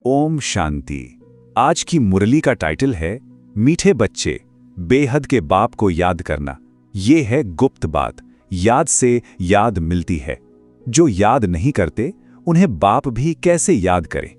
ओम शांति। आज की मुरली का टाइटल है मीठे बच्चे, बेहद के बाप को याद करना। ये है गुप्त बात, याद से याद मिलती है। जो याद नहीं करते उन्हें बाप भी कैसे याद करें।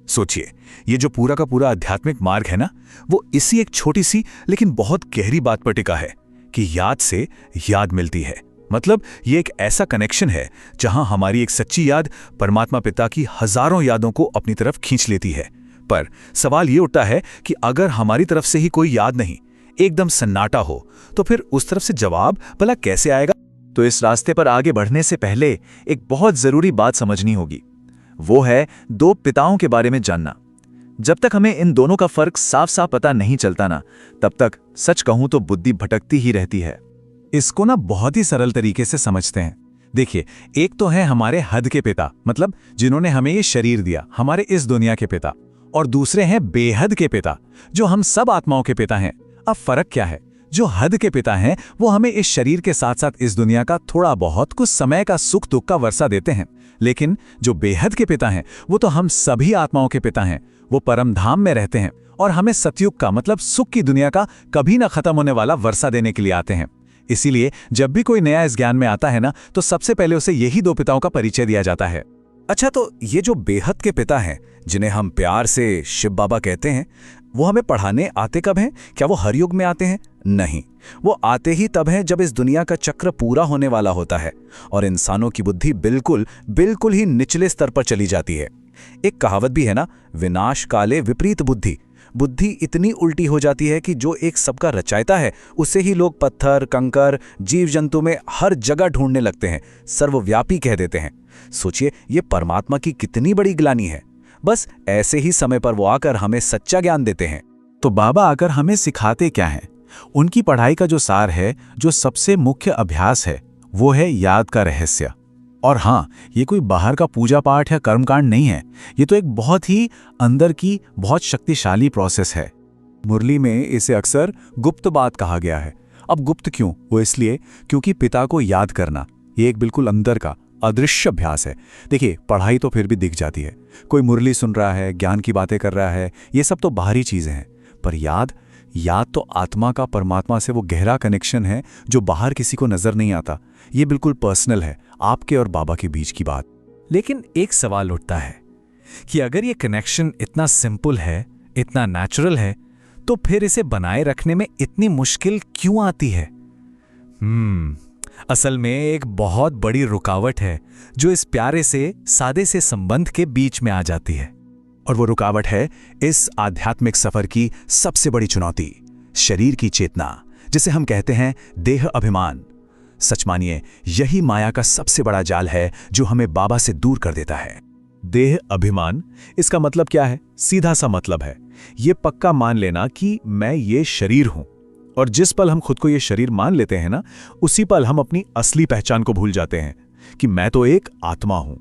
सोचिए, ये जो पूरा का पूरा आध्यात्मिक मार्ग है ना, वो इसी एक छोटी सी लेकिन बहुत गहरी बात पर टिका है कि याद से याद मिलती है। मतलब ये एक ऐसा कनेक्शन है जहां हमारी एक सच्ची याद परमात्मा पिता की हजारों यादों को अपनी तरफ खींच लेती है। पर सवाल ये उठता है कि अगर हमारी तरफ से ही कोई याद नहीं, एकदम सन्नाटा हो, तो फिर उस तरफ से जवाब भला कैसे आएगा? तो इस रास्ते पर आगे बढ़ने से पहले एक बहुत जरूरी बात समझनी होगी। वो है दो पिताओं के बारे में जानना। जब तक हमें इन दोनों का फर्क साफ साफ पता नहीं चलता ना, तब तक सच कहूं तो बुद्धि भटकती ही रहती है। इसको ना बहुत ही सरल तरीके से समझते हैं। देखिए, एक तो है हमारे हद के पिता, मतलब जिन्होंने हमें ये शरीर दिया, हमारे इस दुनिया के पिता। और दूसरे हैं बेहद के पिता, जो हम सब आत्माओं के पिता हैं। अब फर्क क्या है? जो हद के पिता हैं वो हमें इस शरीर के साथ साथ इस दुनिया का थोड़ा बहुत कुछ समय का सुख दुख का वर्षा देते हैं। लेकिन जो बेहद के पिता हैं वो तो हम सभी आत्माओं के पिता हैं। वो परम धाम में रहते हैं और हमें सतयुग का, मतलब सुख की दुनिया का कभी ना खत्म होने वाला वर्षा देने के लिए आते हैं। इसीलिए जब भी कोई नया इस ज्ञान में आता है ना, तो सबसे पहले उसे यही दो पिताओं का परिचय दिया जाता है। अच्छा, तो ये जो बेहद के पिता हैं, जिन्हें हम प्यार से शिव बाबा कहते हैं, वो हमें पढ़ाने आते कब हैं? क्या वो हर युग में आते हैं? नहीं, वो आते ही तब हैं जब इस दुनिया का चक्र पूरा होने वाला होता है और इंसानों की बुद्धि बिल्कुल बिल्कुल ही निचले स्तर पर चली जाती है। एक कहावत भी है ना, विनाश काले विपरीत बुद्धि। बुद्धि इतनी उल्टी हो जाती है कि जो एक सबका रचायता है, उसे ही लोग पत्थर, कंकर, जीव जंतु में हर जगह ढूंढने लगते हैं, सर्वव्यापी कह देते हैं। सोचिए, ये परमात्मा की कितनी बड़ी ग्लानि है। बस ऐसे ही समय पर वो आकर हमें सच्चा ज्ञान देते हैं। तो बाबा आकर हमें सिखाते क्या हैं? उनकी पढ़ाई का जो सार है, जो सबसे मुख्य अभ्यास है, वो है याद का रहस्य। और हाँ, ये कोई बाहर का पूजा पाठ या कर्मकांड नहीं है। ये तो एक बहुत ही अंदर की बहुत शक्तिशाली प्रोसेस है। मुरली में इसे अक्सर गुप्त बात कहा गया है। अब गुप्त क्यों? वो इसलिए क्योंकि पिता को याद करना ये एक बिल्कुल अंदर का अदृश्य अभ्यास है। देखिए, पढ़ाई तो फिर भी दिख जाती है, कोई मुरली सुन रहा है, ज्ञान की बातें कर रहा है, ये सब तो बाहरी चीजें हैं। पर याद तो आत्मा का परमात्मा से वो गहरा कनेक्शन है जो बाहर किसी को नजर नहीं आता। ये बिल्कुल पर्सनल है, आपके और बाबा के बीच की बात। लेकिन एक सवाल उठता है कि अगर ये कनेक्शन इतना सिंपल है, इतना नेचुरल है, तो फिर इसे बनाए रखने में इतनी मुश्किल क्यों आती है? असल में एक बहुत बड़ी रुकावट है जो इस प्यारे से सादे से संबंध के बीच में आ जाती है। और वो रुकावट है इस आध्यात्मिक सफर की सबसे बड़ी चुनौती, शरीर की चेतना, जिसे हम कहते हैं देह अभिमान। सच मानिए, यही माया का सबसे बड़ा जाल है जो हमें बाबा से दूर कर देता है। देह अभिमान, इसका मतलब क्या है? सीधा सा मतलब है ये पक्का मान लेना कि मैं ये शरीर हूं। और जिस पल हम खुद को ये शरीर मान लेते हैं ना, उसी पल हम अपनी असली पहचान को भूल जाते हैं कि मैं तो एक आत्मा हूं।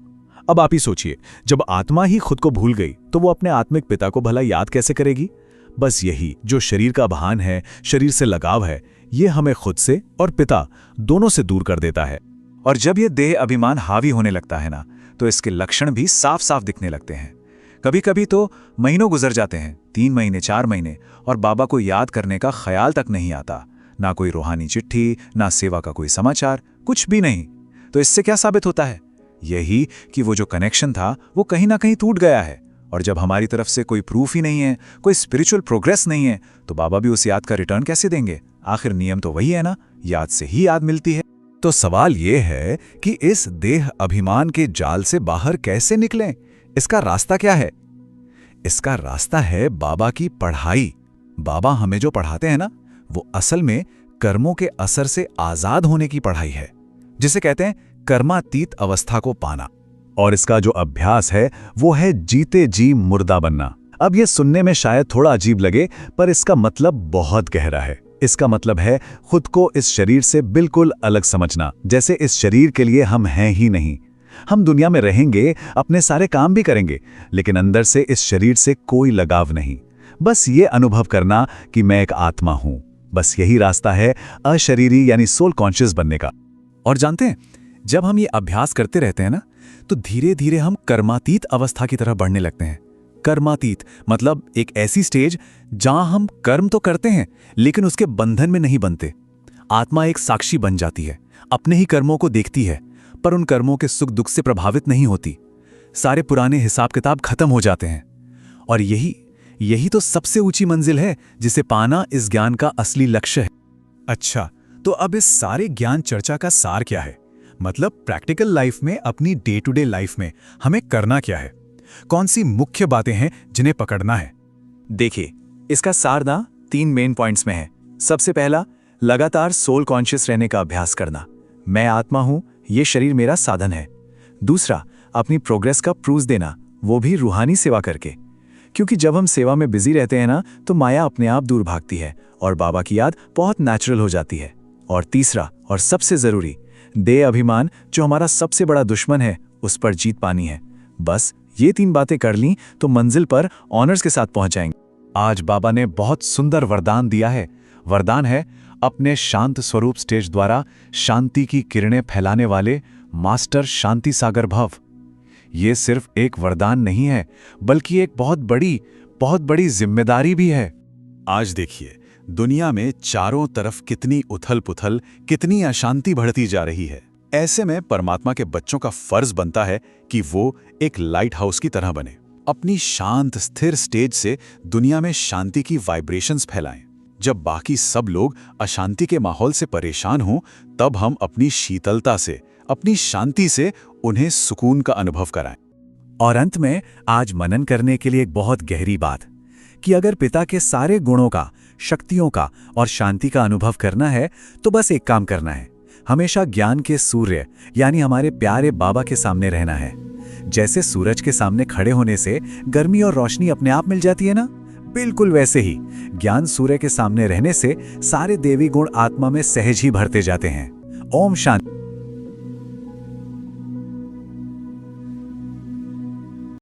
अब आप ही सोचिए, जब आत्मा ही खुद को भूल गई तो वो अपने आत्मिक पिता को भला याद कैसे करेगी? बस यही जो शरीर का भान है, शरीर से लगाव है, ये हमें खुद से और पिता दोनों से दूर कर देता है। और जब ये देह अभिमान हावी होने लगता है ना, तो इसके लक्षण भी साफ साफ दिखने लगते हैं। कभी कभी तो महीनों गुजर जाते हैं, 3 महीने 4 महीने, और बाबा को याद करने का ख्याल तक नहीं आता। ना कोई रूहानी चिट्ठी, ना सेवा का कोई समाचार, कुछ भी नहीं। तो इससे क्या साबित होता है? यही कि वो जो कनेक्शन था वो कहीं ना कहीं टूट गया है। और जब हमारी तरफ से कोई प्रूफ ही नहीं है, कोई स्पिरिचुअल प्रोग्रेस नहीं है, तो बाबा भी उस याद का रिटर्न कैसे देंगे? आखिर नियम तो वही है ना, याद से ही याद मिलती है। तो सवाल ये है कि इस देह अभिमान के जाल से बाहर कैसे निकलें? इसका रास्ता क्या है? इसका रास्ता है बाबा की पढ़ाई। बाबा हमें जो पढ़ाते हैं ना, वो असल में कर्मों के असर से आजाद होने की पढ़ाई है, जिसे कहते हैं कर्मातीत अवस्था को पाना। और इसका जो अभ्यास है वो है जीते जी मुर्दा बनना। अब ये सुनने में शायद थोड़ा अजीब लगे, पर इसका मतलब बहुत गहरा है। इसका मतलब है खुद को इस शरीर से बिल्कुल अलग समझना, जैसे इस शरीर के लिए हम हैं ही नहीं। हम दुनिया में रहेंगे, अपने सारे काम भी करेंगे, लेकिन अंदर से इस शरीर से कोई लगाव नहीं। बस ये अनुभव करना कि मैं एक आत्मा हूं। बस यही रास्ता है अशरीरी यानी सोल कॉन्शियस बनने का। और जानते हैं, जब हम ये अभ्यास करते रहते हैं ना, तो धीरे धीरे हम कर्मातीत अवस्था की तरफ बढ़ने लगते हैं। कर्मातीत मतलब एक ऐसी स्टेज जहां हम कर्म तो करते हैं लेकिन उसके बंधन में नहीं बनते। आत्मा एक साक्षी बन जाती है, अपने ही कर्मों को देखती है, पर उन कर्मों के सुख दुख से प्रभावित नहीं होती। सारे पुराने हिसाब किताब खत्म हो जाते हैं। और यही तो सबसे ऊंची मंजिल है जिसे पाना इस ज्ञान का असली लक्ष्य है। अच्छा, तो अब इस सारे ज्ञान चर्चा का सार क्या है? मतलब प्रैक्टिकल लाइफ में, अपनी डे टू डे लाइफ में हमें करना क्या है? कौन सी मुख्य बातें हैं जिन्हें पकड़ना है? देखिए, इसका सार ना 3 मेन पॉइंट्स में है। सबसे पहला, लगातार सोल कॉन्शियस रहने का अभ्यास करना। मैं आत्मा हूं, ये शरीर मेरा साधन है। दूसरा, अपनी प्रोग्रेस का प्रूफ देना, वो भी रूहानी सेवा करके, क्योंकि जब हम सेवा में बिजी रहते हैं ना तो माया अपने आप दूर भागती है और बाबा की याद बहुत नेचुरल हो जाती है। और तीसरा और सबसे जरूरी, देह अभिमान जो हमारा सबसे बड़ा दुश्मन है, उस पर जीत पानी है। बस ये 3 बातें कर लीं तो मंजिल पर ऑनर्स के साथ पहुंच जाएंगे। आज बाबा ने बहुत सुंदर वरदान दिया है। वरदान है अपने शांत स्वरूप स्टेज द्वारा शांति की किरणें फैलाने वाले मास्टर शांति सागर भव। ये सिर्फ एक वरदान नहीं है, बल्कि एक बहुत बड़ी जिम्मेदारी भी है। आज देखिए, दुनिया में चारों तरफ कितनी उथल पुथल, कितनी अशांति बढ़ती जा रही है। ऐसे में परमात्मा के बच्चों का फर्ज बनता है कि वो एक लाइट हाउस की तरह बने, अपनी शांत स्थिर स्टेज से दुनिया में शांति की वाइब्रेशंस फैलाएं। जब बाकी सब लोग अशांति के माहौल से परेशान हों, तब हम अपनी शीतलता से, अपनी शांति से उन्हें सुकून का अनुभव कराएं। और अंत में आज मनन करने के लिए एक बहुत गहरी बात, कि अगर पिता के सारे गुणों का, शक्तियों का और शांति का अनुभव करना है तो बस एक काम करना है, हमेशा ज्ञान के सूर्य यानी हमारे प्यारे बाबा के सामने रहना है। जैसे सूरज के सामने खड़े होने से गर्मी और रोशनी अपने आप मिल जाती है ना, बिल्कुल वैसे ही ज्ञान सूर्य के सामने रहने से सारे देवी गुण आत्मा में सहज ही भरते जाते हैं। ओम शांति।